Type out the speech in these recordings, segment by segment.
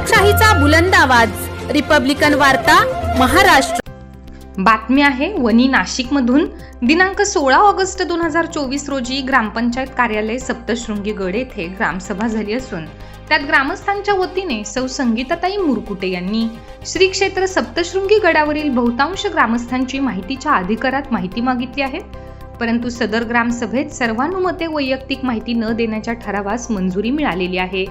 लोकशाहीचा बुलंद आवाज, रिपब्लिकन वार्ता, महाराष्ट्र। बातमी आहे वनी नाशिकमधून दिनांक 16 ऑगस्ट 2024 रोजी ग्रामपंचायत कार्यालय सप्तशृंगी गड येथे ग्रामसभा झाली असून त्यात ग्रामस्थांच्या वतीने सौ संगीताताई मुरकुटे यांनी श्री क्षेत्र सप्तशृंगी गडावरील बहुतांश ग्रामस्थांची माहितीच्या अधिकारात माहिती मागितली आहे। परंतु सदर ग्रामसभेत सर्वानुमते वैयक्तिक माहिती न देण्याच्या ठरावास मंजुरी मिळालेली आहे।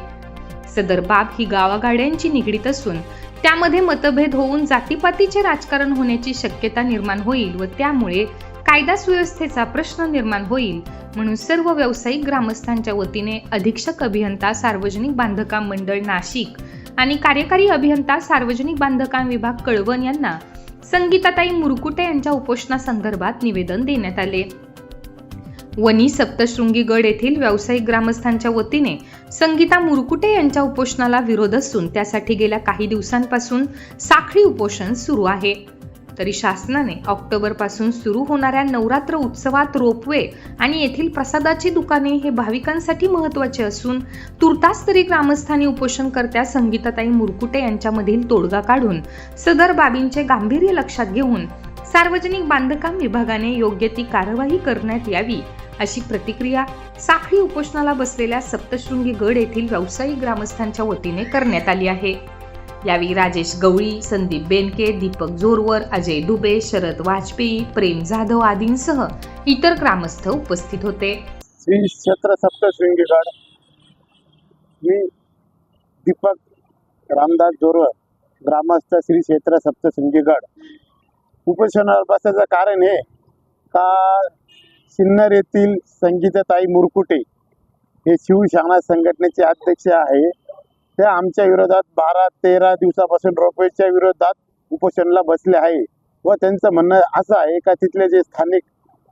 सदर बाब ही गावागाड्यांची निगडीत असून त्यामध्ये मतभेद होऊन जातीपातीचे राजकारण होण्याची शक्यता निर्माण होईल व त्यामुळे कायदा सुव्यवस्थेचा प्रश्न निर्माण होईल, म्हणून सर्व व्यावसायिक ग्रामस्थांच्या वतीने अधीक्षक अभियंता सार्वजनिक बांधकाम मंडळ नाशिक आणि कार्यकारी अभियंता सार्वजनिक बांधकाम विभाग कळवण यांना संगीताताई मुरकुटे यांच्या उपोषणासंदर्भात निवेदन देण्यात आले। वनी सप्तशृंगी गड येथील व्यावसायिक ग्रामस्थांच्या वतीने संगीता मुरकुटे यांच्या उपोषणाला विरोध असून त्यासाठी गेल्या काही दिवसांपासून साखळी उपोषण सुरू आहे। तरी शासनाने ऑक्टोबर पासून सुरू होणाऱ्या नवरात्र उत्सवात रोपवे आणि येथील प्रसादाची दुकाने हे भाविकांसाठी महत्त्वाचे असून तुर्तास तरी ग्रामस्थांनी उपोषणकर्त्या संगीताताई मुरकुटे यांच्यामधील तोडगा काढून सदर बाबींचे गांभीर्य लक्षात घेऊन सार्वजनिक बांधकाम विभागाने योग्य ती कार्यवाही करण्यात यावी, अशी प्रतिक्रिया साखळी उपोषणाला बसलेल्या सप्तशृंगी गड येथील व्यावसायिक ग्रामस्थांच्या वतीने करण्यात आली आहे। यावेळी राजेश गवळी, संदीप बेनके, दीपक जोरवर, अजय दुबे, शरद वाजपेयी, प्रेम जाधव आदींसह इतर ग्रामस्थ उपस्थित होते। श्री क्षेत्र सप्तशृंगी गड, मी दीपक रामदास जोरवर, ग्रामस्थ श्री क्षेत्र सप्तशृंगी गड। उपोषणाला बसायचं कारण हे का सिन्नर येथील संगीताताई मुरकुटे हे शिवशाणा संघटनेचे अध्यक्ष आहे। ते आमच्या विरोधात 12-13 दिवसापासून रोपवेच्या विरोधात उपोषणाला बसले आहे व त्यांचं म्हणणं असं आहे का तिथले जे स्थानिक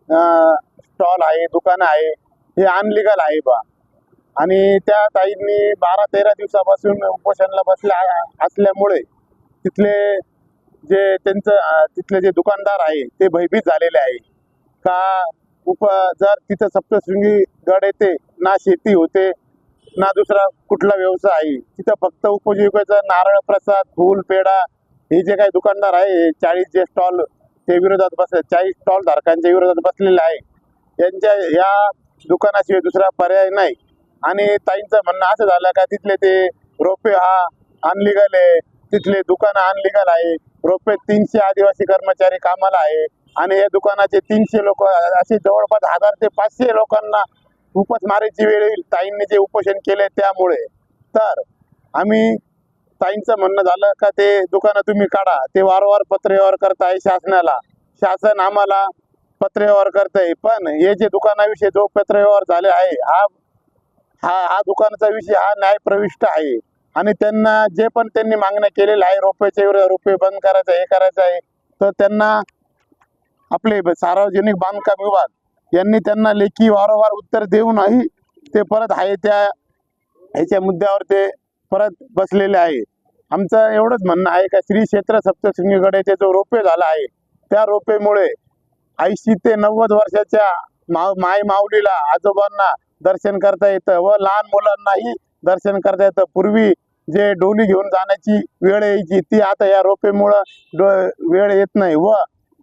स्टॉल आहे, दुकानं आहे, हे अनलिगल आहे बा। आणि त्या ताईंनी 12-13 दिवसापासून उपोषणाला बसले असल्यामुळे तिथले जे दुकानदार आहे ते भयभीत झालेले आहे का जर तिथं सप्तशृंगी गड येते ना शेती होते ना दुसरा कुठला व्यवसाय आहे, तिथं फक्त उपजीविकेचा नारळ प्रसाद, फूल, पेढा हे जे काही दुकानदार आहे 40 जे स्टॉल ते विरोधात 40 स्टॉल धारकांच्या विरोधात बसलेले आहे। यांच्या या दुकानाशिवाय दुसरा पर्याय नाही। आणि ताईंचं म्हणणं असं झालं का तिथले ते रोपे हा अनलिगल आहे, तिथले दुकानं अनलिगल आहे, रोपे 300 आदिवासी कर्मचारी कामाला आहे आणि या दुकानाचे 300 लोक असे जवळपास 1000 ते 500 लोकांना उपासमारीची वेळ येईल ताईंनी जे उपोषण केले त्यामुळे। तर आम्ही ताईंचं म्हणणं झालं का ते दुकानं तुम्ही काढा, ते वारंवार पत्रव्यवहार करताय शासनाला, शासन आम्हाला पत्रव्यवहार करतंय, पण हे जे दुकानाविषयी जो पत्रव्यवहार झाले आहे हा दुकानाचा विषय हा न्यायप्रविष्ट आहे आणि त्यांना जे पण त्यांनी मागण्या केलेल्या आहे रोपवेच्या विरोधात, रोपवे बंद करायचं हे करायचं आहे, तर त्यांना आपले सार्वजनिक बांधकाम विभाग यांनी त्यांना लेखी वारंवार उत्तर देऊनही ते परत आहे ह्याच्या मुद्द्यावर ते परत बसलेले आहे। आमचं एवढंच म्हणणं आहे का श्री क्षेत्र सप्तशृंगी गड येथे जो रोपवे झाला आहे त्या रोपेमुळे 80 ते 90 वर्षाच्या माय माऊलीला, आजोबांना दर्शन करता येतं व लहान मुलांनाही दर्शन करता येतं। पूर्वी जे डोली घेऊन जाण्याची वेळ यायची ती आता या रोपेमुळं वेळ येत नाही व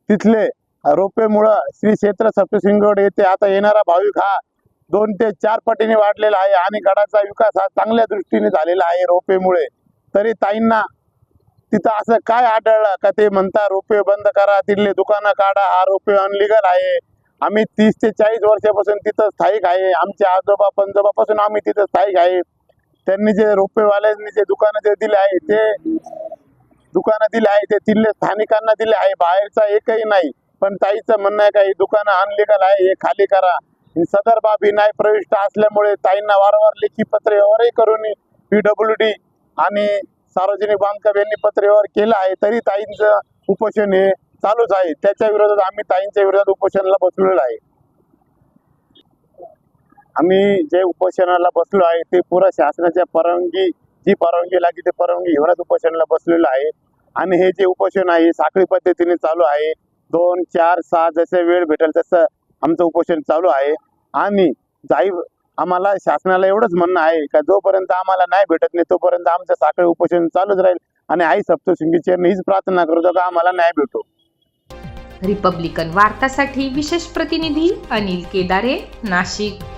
तिथले रोपेमुळं श्री क्षेत्र सप्तशृंगी गड येथे आता येणारा भाविक हा 2 ते 4 पटीने वाढलेला आहे आणि गडाचा विकास हा चांगल्या दृष्टीने झालेला आहे रोपेमुळे। तरी ताईंना तिथं असं काय आढळलं का ते म्हणता रोपे बंद करा, तिथले दुकानं काढा, हा रोपे अनलिगल आहे। आम्ही 30 ते 40 वर्षापासून तिथं स्थायिक आहे, आमचे आजोबा पंजोबापासून आम्ही तिथं स्थायिक आहे। त्यांनी जे रोपेवाल्यांनी जे दुकानं दिले आहे ते तिथले स्थानिकांना दिले आहे, बाहेरचा एकही नाही। पण ताईचं म्हणणं आहे का ही दुकानं अनलिगल आहे, हे खाली करा। सदर बाबी न्याय प्रविष्ट असल्यामुळे ताईंना वारंवार लेखी पत्रव्यवहारही करून PWD आणि सार्वजनिक बांधकाम यांनी पत्रव्यवहार केला आहे, तरी ताईंचं उपोषण हे चालूच आहे। त्याच्या विरोधात आम्ही ताईंच्या विरोधात उपोषणाला बसलेलो आहे। आम्ही जे उपोषणाला बसलो आहे ते पुरा शासनाच्या जी परवानगी लागली ते परवानगी घेऊनच उपोषणाला बसलेलो आहे। आणि हे जे उपोषण आहे साखळी पद्धतीने चालू आहे, 2, 4, 6 जसे वेळ भेटेल तसं आमचं उपोषण चालू आहे। आणि आम्हाला शासनाला एवढंच म्हणणं आहे का जोपर्यंत आम्हाला न्याय भेटत नाही तोपर्यंत आमचं साखळी उपोषण चालूच राहील आणि आई सप्तशृंगी चरणी हीच प्रार्थना करतो का आम्हाला न्याय भेटो. रिपब्लिकन वार्तासाठी विशेष प्रतिनिधी अनिल केदारे, नाशिक.